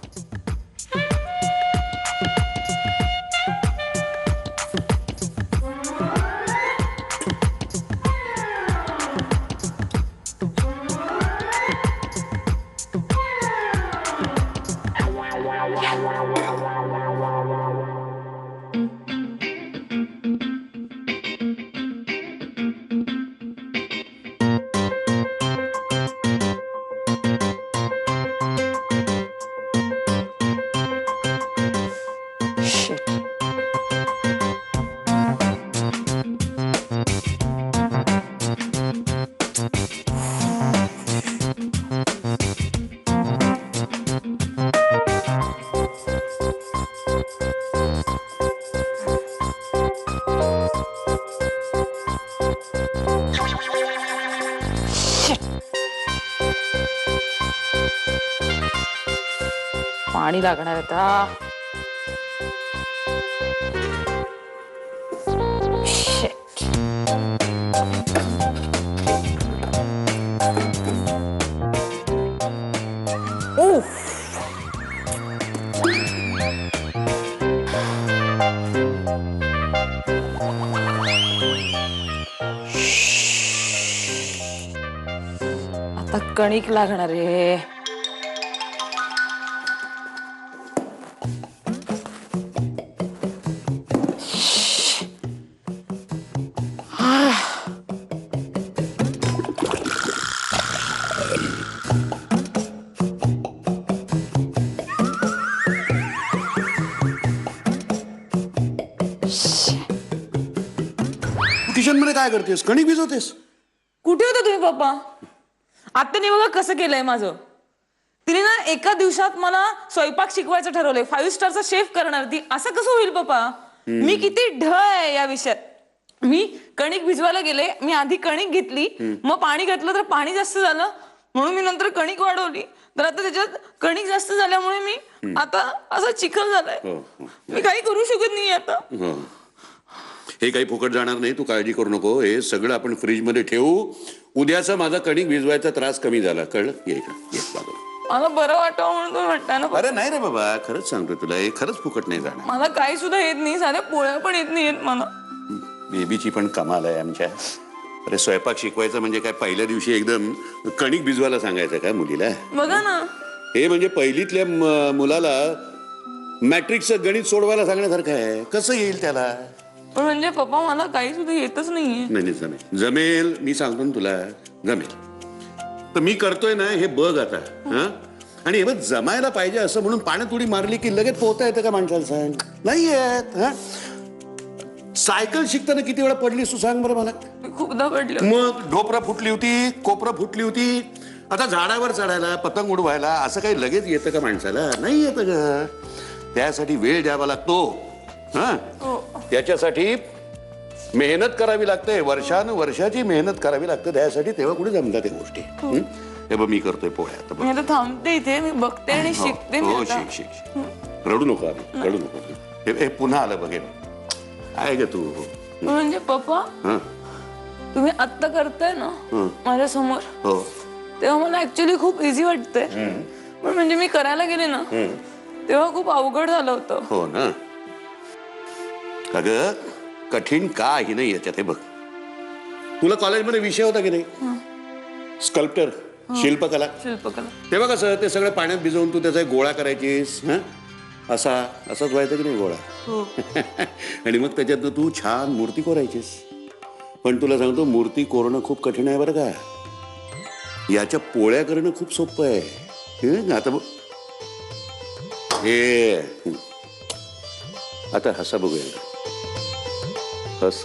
S5: पाणी लागणार आता. आता कणिक लागणार आहे.
S10: किचन मध्ये काय करतेस? कणिक भिजवतेस?
S5: कुठे होता तुम्ही पप्पा? आत्याने बघा कसं केलंय माझं. तिने ना एका दिवसात मला स्वयंपाक शिकवायचं ठरवलंय. 5 स्टारचा शेफ करणार ती. असं कसं होईल पप्पा? मी किती ढ आहे या विषयात. मी कणिक भिजवायला गेले. मी आधी कणिक घेतली, मग पाणी घातलं तर पाणी जास्त झालं, म्हणून मी नंतर कणिक वाढवली. तर आता त्याच्यात कणिक जास्त झाल्यामुळे मी आता असा चिखल झालाय. मी काही करू शकत नाही आता.
S10: हे काही फुकट जाणार नाही, तू काळजी करू नको. हे सगळं आपण फ्रीज मध्ये ठेवू. उद्याचा माझा कणिक भिजवायचा त्रास कमी झाला, कळलं? ये इकडं, ये बाजूला.
S5: मला बरं वाटावं म्हणून तुम्ही म्हणता ना.
S10: अरे नाही रे बाबा, खरंच सांगतो तुला, हे खरंच फुकट नाही जाणार.
S5: मला काही सुद्धा येत नाही, साध्या पोळ्या पण येत नाही मला.
S10: बेबीची पण कमाल आहे आमच्या. अरे स्वयंपाक शिकवायचं म्हणजे काय पहिल्या दिवशी एकदम कणिक भिजवायला सांगायचं का मुलीला?
S5: बघा ना,
S10: हे म्हणजे पहिलीतल्या मुलाला मॅट्रिक्सचं गणित सोडवायला सांगण्यासारखं आहे. कसं येईल त्याला?
S5: पण म्हणजे पप्पा मला काही सुद्धा येतच नाहीये.
S10: नाही जमेल, जमेल. मी सांगतो ना तुला, जमेल. तर मी करतोय ना हे बघ आता. हा, आणि हे बघ, जमायला पाहिजे असं म्हणून पाण्यात उडी मारली की लगेच पोहता येतं का माणसाला? सांग. नाही येत. हा, सायकल शिकताना किती वेळा पडलीस तू सांग बरं मला?
S5: खूपदा पडलं.
S10: मग ढोपरा फुटली होती, कोपरा फुटली होती. आता झाडावर चढायला, पतंग उडवायला असं काही लगेच येतं का माणसाला? नाही येतं ग. त्यासाठी वेळ द्यावा लागतो. हा, त्याच्यासाठी मेहनत करावी लागते. वर्षानुवर्षाची मेहनत करावी लागते त्यासाठी. तेव्हा कुठे जमतात त्या गोष्टी. हे बघ, मी करतोय पोळ्या.
S5: मी आता थांबते इथे, मी बघते आणि शिकते.
S10: हो, शिक शिक. रडू नको, रडू नको. हे पुन्हा आलं बघे. आहे ग तू?
S5: म्हणजे पप्पा, तुम्ही आत्ता करताय ना माझ्या समोर,
S10: हो,
S5: तेव्हा मला ऍक्च्युली खूप इझी वाटतंय. पण म्हणजे मी करायला गेले ना तेव्हा खूप अवघड झालं होतं.
S10: हो ना. अगं कठीण काही नाही याच्यात. हे बघ, तुला कॉलेजमध्ये विषय होता की नाही? स्कल्प्टर, शिल्पकला. तेव्हा कसं ते सगळं पाण्यात भिजवून तू त्याचा गोळा करायचीस. असाच व्हायचा की नाही गोळा? आणि मग त्याच्यात तू छान मूर्ती कोरायचीस. पण तुला सांगतो, मूर्ती कोरणं खूप कठीण आहे बरं का. याच्या पोळ्या करणं खूप सोपं आहे. आता बघ, हे आता हसा बघूया. हस.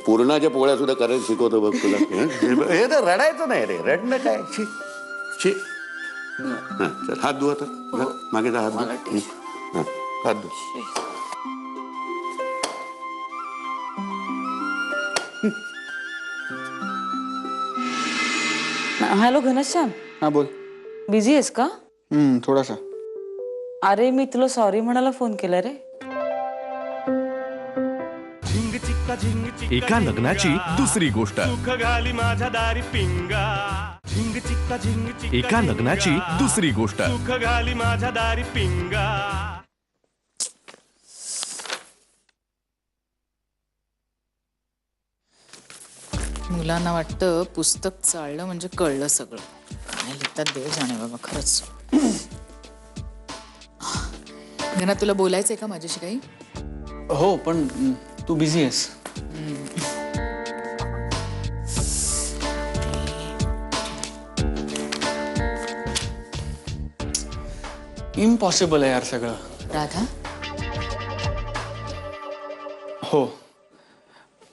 S10: पूर्णाच्या पोळ्या सुद्धा करायला शिकवतो बघ तुला. हे तर रडायचं नाही रे. रडणं काय? शी शी. हा, चल हात धु आता. मागे जा, हात धु. हात धु.
S5: हॅलो घनश्याम.
S6: हा बोल.
S5: बिझी आहेस का?
S6: थोडासा.
S5: अरे मी तुला सॉरी म्हणायला फोन केला रे.
S11: एका लग्नाची दुसरी गोष्ट.
S1: सुख घाली माझ्या दारी पिंगा. झिंग चिक्का झिंग चिक्का.
S11: एका लग्नाची दुसरी गोष्ट.
S1: सुख घाली माझ्या दारी पिंगा.
S16: मुलांना वाटतं पुस्तक चाललं म्हणजे कळलं सगळं. काय लिहितात देव जाणे बाबा खरंच. गणा, तुला बोलायचंय का माझ्याशी काही?
S6: हो, पण तू बिझी आहेस. इम्पॉसिबल आहे यार सगळं.
S16: राधा,
S6: हो,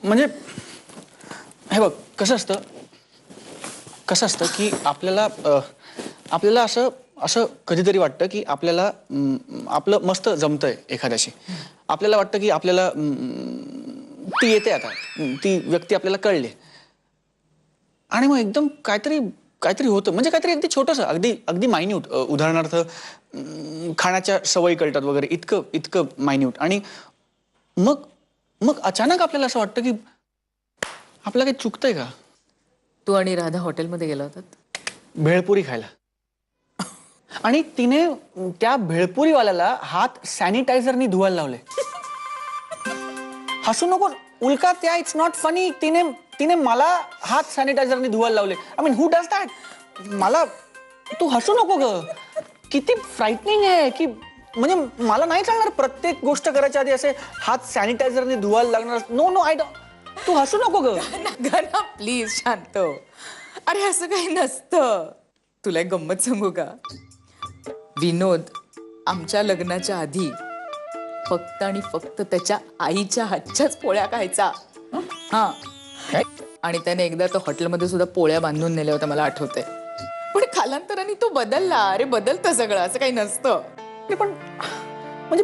S6: म्हणजे हे बघ, कसं असतं की आपल्याला असं कधीतरी वाटतं की आपल्याला आपलं मस्त जमतंय एखाद्याशी. आपल्याला वाटतं की आपल्याला ती येते, आता ती व्यक्ती आपल्याला कळली, आणि मग एकदम काहीतरी होतं. म्हणजे काहीतरी अगदी छोटंसं, अगदी मायन्यूट. उदाहरणार्थ खाण्याच्या सवयी कळतात वगैरे, इतकं मायन्यूट. आणि मग अचानक आपल्याला असं वाटतं की आपलं काही चुकतंय का?
S16: तू आणि राधा हॉटेलमध्ये गेला होतात
S6: भेळपुरी खायला, आणि तिने त्या भेळपुरीवाल्याला हात सॅनिटायझरनी धुवायला लावले. हसू नको, उल्का त्या, इट्स नॉट फनी. तिने तिने मला हात सॅनिटायझरने धुवायला लावले. I mean who does that? मला तू हसू नको ग. किती फ्राइटनिंग आहे की म्हणजे मला नाही चालणार प्रत्येक गोष्ट करायच्या आधी असे हात सॅनिटायझरने धुवायला लागणार. No no I don't. तू हसू नको ग.
S16: ना प्लीज शांत. अरे असं काही नसतं. तुला एक गंमत सांगू का? विनोद आमच्या लग्नाच्या आधी फक्त आणि फक्त त्याच्या आईच्या हातच्याच पोळ्या खायचा. हा आणि त्याने एकदा तो हॉटेलमध्ये सुद्धा पोळ्या बांधून नेल्या होत्या मला आठवतंय. पण कालांतराने तो बदलला. अरे बदलतं सगळं, असं काही नसतं.
S6: पण म्हणजे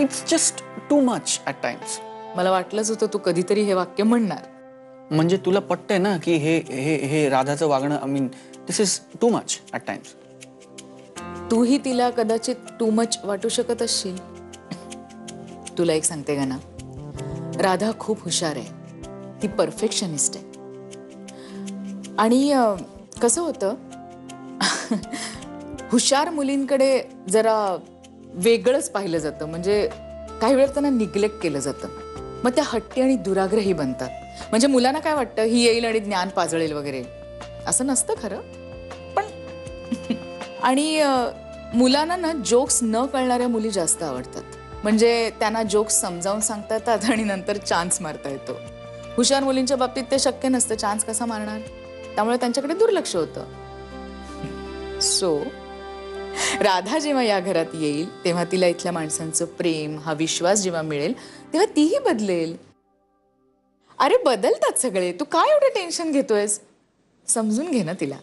S6: it's just too much at times.
S16: मला वाटलंच होतं तू कधीतरी हे वाक्य म्हणणार.
S6: म्हणजे तुला पटतंय ना की हे हे हे राधाचं वागणं I mean this is too much at times.
S16: तूही तिला कदाचित टू मच वाटू शकत असशील. तुला एक सांगते का ना, राधा खूप हुशार आहे. ती परफेक्शनिस्ट आहे. आणि कसं होतं हुशार मुलींकडे जरा वेगळंच पाहिलं जातं. म्हणजे काही वेळा त्यांना निग्लेक्ट केलं जातं. मग त्या हट्टी आणि दुराग्रही बनतात. म्हणजे मुलांना काय वाटतं ही येईल आणि ज्ञान पाजळेल वगैरे. असं नसतं खरं. पण आणि मुलांना ना जोक्स न कळणाऱ्या मुली जास्त आवडतात. म्हणजे त्यांना जोक्स समजावून सांगता येतात आणि नंतर चान्स मारता येतो. हुशार मुलींच्या बाबतीत ते शक्य नसतं. चान्स कसा मारणार? त्यामुळे त्यांच्याकडे दुर्लक्ष होतं. सो राधा जेव्हा या घरात येईल तेव्हा तिला इथल्या माणसांचं प्रेम, हा विश्वास जेव्हा मिळेल तेव्हा तीही बदलेल. अरे बदलतात सगळे. तू काय एवढं टेन्शन घेतोयस? समजून घे ना तिला.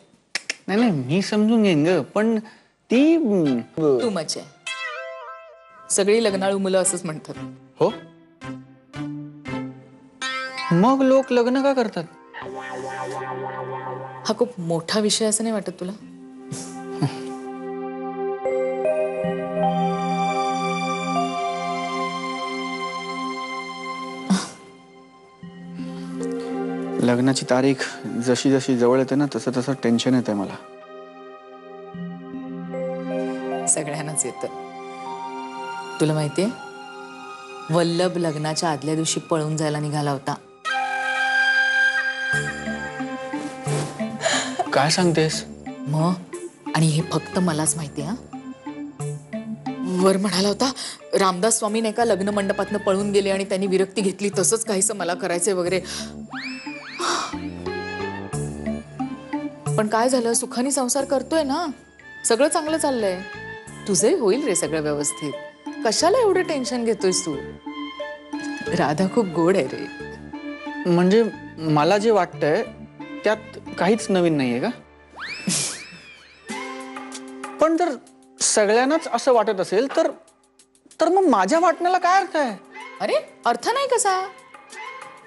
S6: नाही नाही मी समजून घेईन ग. पण ती
S16: तू मच आहे. सगळी लग्नाळू मुलं असंच म्हणतात.
S6: हो मग लोक लग्न का करतात?
S16: हा खूप मोठा विषय असं नाही वाटत तुला?
S6: लग्नाची तारीख जशी जशी जवळ येते ना तसं तसं टेन्शन येतंय मला.
S16: सगळ्यांनाच येतं. तुला माहितीये वल्लभ लग्नाच्या आदल्या दिवशी पळून जायला निघाला होता.
S6: काय सांगतेस?
S16: मग आणि हे फक्त मलाच माहिती. हा वर म्हणाला होता रामदास स्वामी नाही का लग्न मंडपातनं पळून गेले आणि त्यांनी विरक्ती घेतली, तसंच काहीसं मला करायचंय वगैरे. पण काय झालं, सुखाने संसार करतोय ना, सगळं चांगलं चाललंय. तुझंही होईल रे सगळं व्यवस्थित. कशाला एवढं टेन्शन घेतोयस तू? राधा खूप गोड आहे रे.
S6: म्हणजे मला जे वाटतंय त्यात काहीच नवीन नाहीये का? पण जर सगळ्यांनाच असं वाटत असेल तर तर मग माझ्या वाटण्याला काय अर्थ आहे?
S16: अरे अर्थ नाही कसा?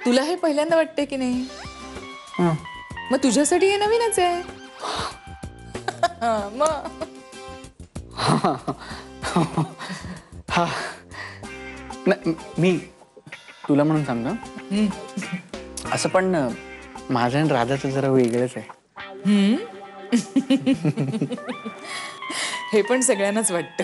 S16: तुला हे पहिल्यांदा वाटते की नाही? मग तुझ्यासाठी हे नवीनच आहे. मग
S6: हा मी तुला म्हणून सांगतो असं, पण माझं आणि राधाचं जरा वेगळंच आहे.
S16: हे पण सगळ्यांनाच वाटतं.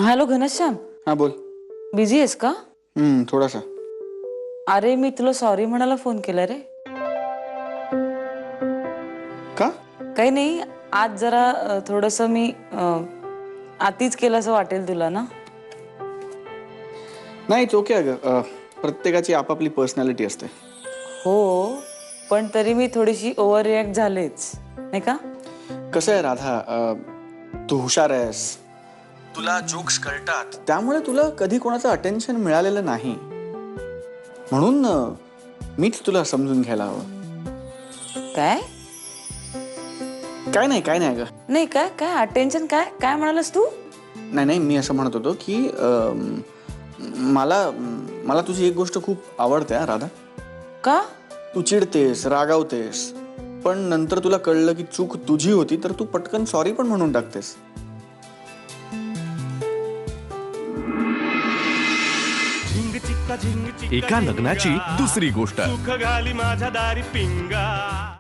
S5: हॅलो घनश्याम.
S6: हा बोल.
S5: बिझी आहेस का?
S6: थोडासा.
S5: अरे मी तुला सॉरी म्हणायला फोन केला रे.
S6: का?
S5: काही नाही, आज जरा थोडस मी आतीच केलं असं वाटेल तुला ना?
S6: नाही ओके. अगं प्रत्येकाची आपापली पर्सनॅलिटी असते.
S5: हो पण तरी मी थोडीशी ओव्हर रिॲक्ट झालेच नाही का?
S6: कसं आहे राधा, तू हुशार आहेस, तुला जोक्स कळतात, त्यामुळे तुला कधी कोणाचं अटेन्शन मिळालेलं नाही, म्हणून मीच तुला समजून घ्यायला हवं.
S5: काय?
S6: काय नाही अगं.
S5: नाही काय काय अटेन्शन काय काय म्हणालास तू?
S6: नाही मी असं म्हणत होतो की मला तुझी एक गोष्ट खूप आवडते राधा.
S5: का?
S6: तू चिडतेस, रागावतेस, पण नंतर तुला कळलं की चूक तुझी होती तर तू पटकन सॉरी पण म्हणून टाकतेस.
S1: झिंग चिक्का आता झिंग चिक्का
S11: एका लग्नाची
S1: झिंगा.
S11: दुसरी गोष्ट.
S1: सुख घाली माझ्या दारी पिंगा.